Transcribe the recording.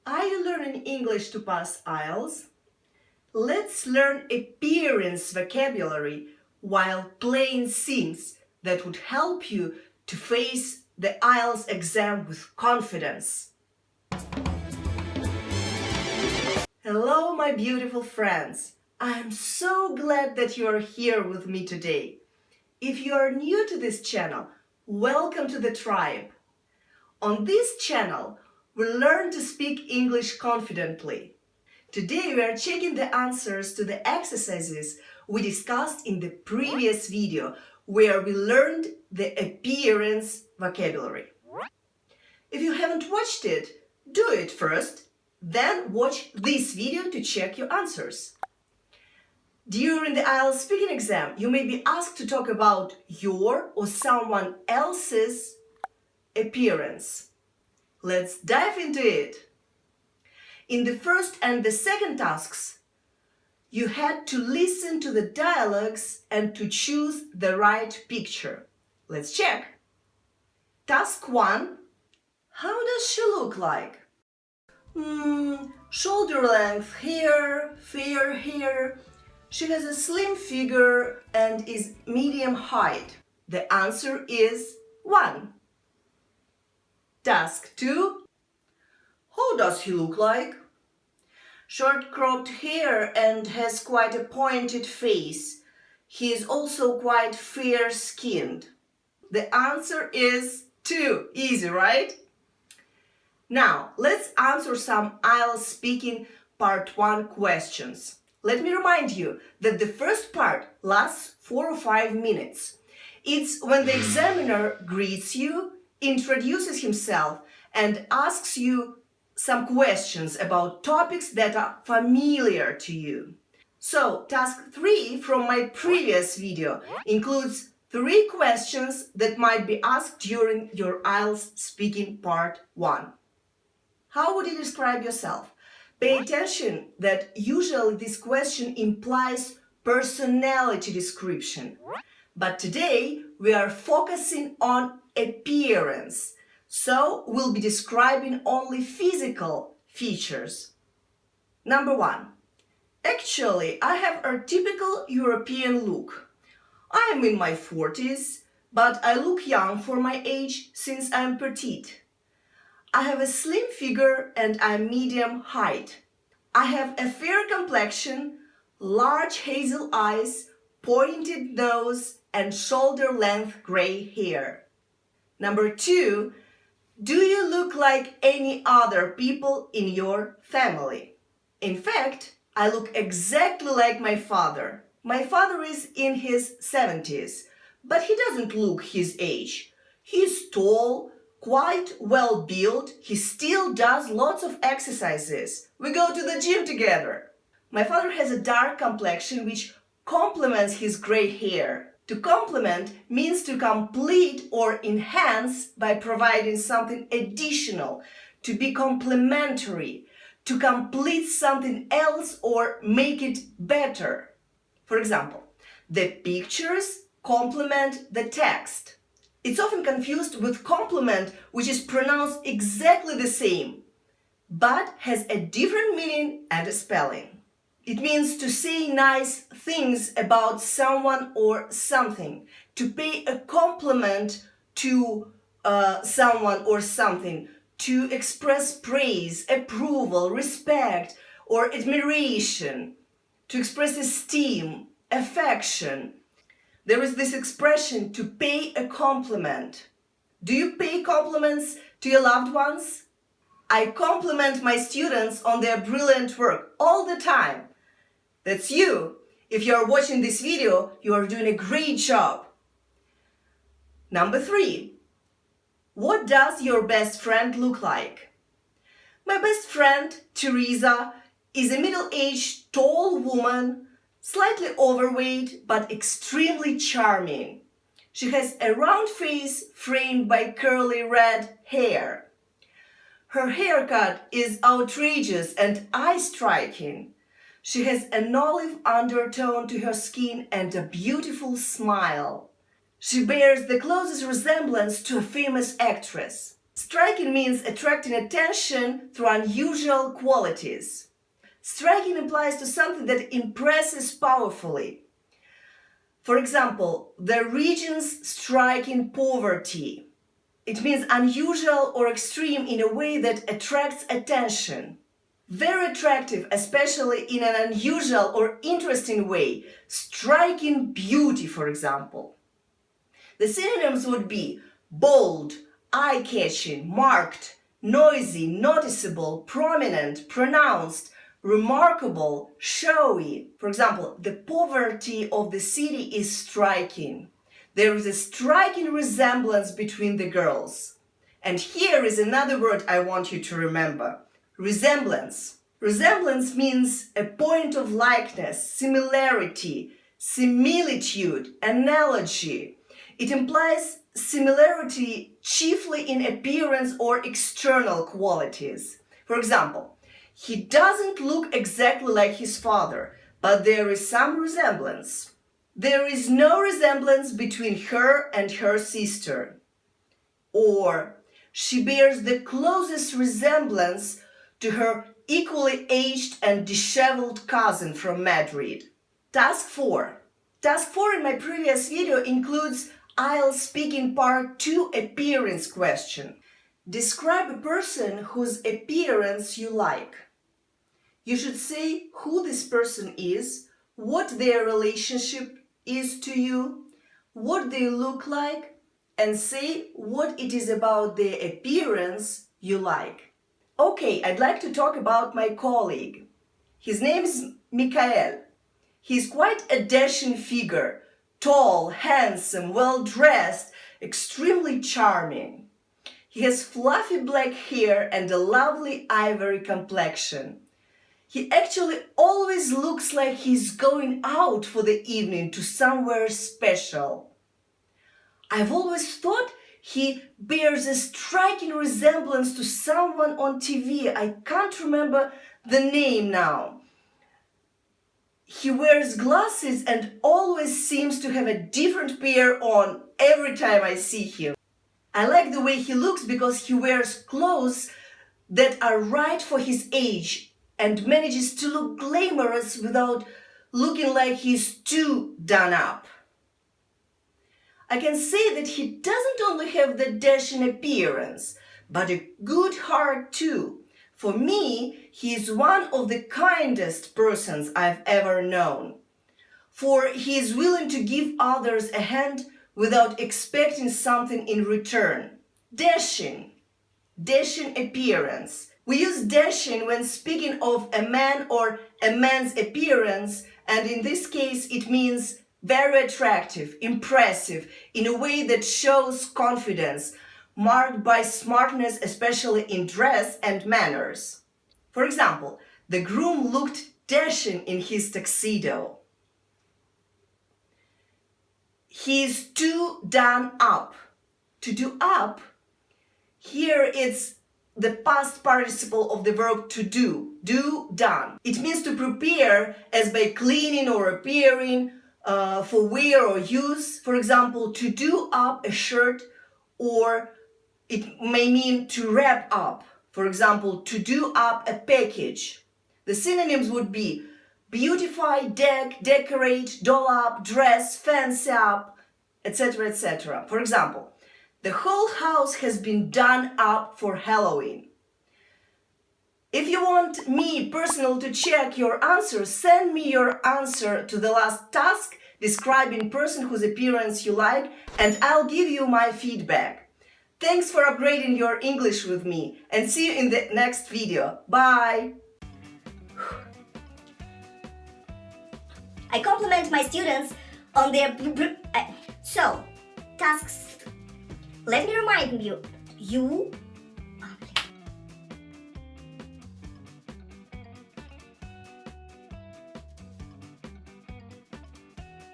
Are you learning English to pass IELTS? Let's learn appearance vocabulary while playing Sims that would help you to face the IELTS exam with confidence. Hello, my beautiful friends. I am so glad that you are here with me today. If you are new to this channel, welcome to the tribe. On this channel, we learn to speak English confidently. Today we are checking the answers to the exercises we discussed in the previous video where we learned the appearance vocabulary. If you haven't watched it, do it first, then watch this video to check your answers. During the IELTS speaking exam, you may be asked to talk about your or someone else's appearance. Let's dive into it. In the first and the second tasks, you had to listen to the dialogues and to choose the right picture. Let's check. Task 1. How does she look like? Shoulder length here, fair hair. She has a slim figure and is medium height. The answer is 1. Task 2. How does he look like? Short cropped hair and has quite a pointed face. He is also quite fair-skinned. The answer is 2. Easy, right? Now, let's answer some IELTS speaking part 1 questions. Let me remind you that the first part lasts 4 or 5 minutes. It's when the examiner greets you, introduces himself, and asks you some questions about topics that are familiar to you. So, task 3 from my previous video includes 3 questions that might be asked during your IELTS speaking part 1. How would you describe yourself? Pay attention that usually this question implies personality description. But today we are focusing on appearance. So we'll be describing only physical features. Number 1. Actually, I have a typical European look. I am in my 40s, but I look young for my age since I am petite. I have a slim figure and I'm medium height. I have a fair complexion, large hazel eyes, pointed nose, and shoulder-length gray hair. Number 2, do you look like any other people in your family? In fact, I look exactly like my father. My father is in his 70s, but he doesn't look his age. He's tall, quite well built. He still does lots of exercises. We go to the gym together. My father has a dark complexion which complements his gray hair. To complement means to complete or enhance by providing something additional, to be complementary, to complete something else or make it better. For example, the pictures complement the text. It's often confused with complement, which is pronounced exactly the same, but has a different meaning and a spelling. It means to say nice things about someone or something, to pay a compliment to someone or something, to express praise, approval, respect, or admiration, to express esteem, affection. There is this expression, to pay a compliment. Do you pay compliments to your loved ones? I compliment my students on their brilliant work all the time. That's you. If you are watching this video, you are doing a great job. Number 3. What does your best friend look like? My best friend, Teresa, is a middle-aged, tall woman, slightly overweight, but extremely charming. She has a round face framed by curly red hair. Her haircut is outrageous and eye-striking. She has an olive undertone to her skin and a beautiful smile. She bears the closest resemblance to a famous actress. Striking means attracting attention through unusual qualities. Striking applies to something that impresses powerfully. For example, the region's striking poverty. It means unusual or extreme in a way that attracts attention. Very attractive, especially in an unusual or interesting way. Striking beauty, for example. The synonyms would be bold, eye-catching, marked, noisy, noticeable, prominent, pronounced, remarkable, showy. For example, the poverty of the city is striking. There is a striking resemblance between the girls. And here is another word I want you to remember. Resemblance. Resemblance means a point of likeness, similarity, similitude, analogy. It implies similarity chiefly in appearance or external qualities. For example, he doesn't look exactly like his father, but there is some resemblance. There is no resemblance between her and her sister. Or, she bears the closest resemblance to her equally aged and disheveled cousin from Madrid. Task 4. Task 4 in my previous video includes IELTS speaking part 2 appearance question. Describe a person whose appearance you like. You should say who this person is, what their relationship is to you, what they look like, and say what it is about their appearance you like. Okay, I'd like to talk about my colleague. His name is Michael. He's quite a dashing figure, tall, handsome, well-dressed, extremely charming. He has fluffy black hair and a lovely ivory complexion. He actually always looks like he's going out for the evening to somewhere special. I've always thought he bears a striking resemblance to someone on TV. I can't remember the name now. He wears glasses and always seems to have a different pair on every time I see him. I like the way he looks because he wears clothes that are right for his age and manages to look glamorous without looking like he's too done up. I can say that he doesn't only have the dashing appearance, but a good heart too. For me, he is one of the kindest persons I've ever known. For he is willing to give others a hand without expecting something in return. Dashing. Dashing appearance. We use dashing when speaking of a man or a man's appearance, and in this case it means very attractive, impressive, in a way that shows confidence, marked by smartness, especially in dress and manners. For example, the groom looked dashing in his tuxedo. He's too done up. To do up, here it's the past participle of the verb to do, done. It means to prepare as by cleaning or appearing for wear or use. For example, to do up a shirt, or it may mean to wrap up. For example, to do up a package. The synonyms would be beautify, deck, decorate, doll up, dress, fancy up, etc., etc. For example, the whole house has been done up for Halloween. If you want me personally to check your answer, send me your answer to the last task describing person whose appearance you like, and I'll give you my feedback. Thanks for upgrading your English with me, and see you in the next video. Bye! I compliment my students on their tasks. Let me remind you,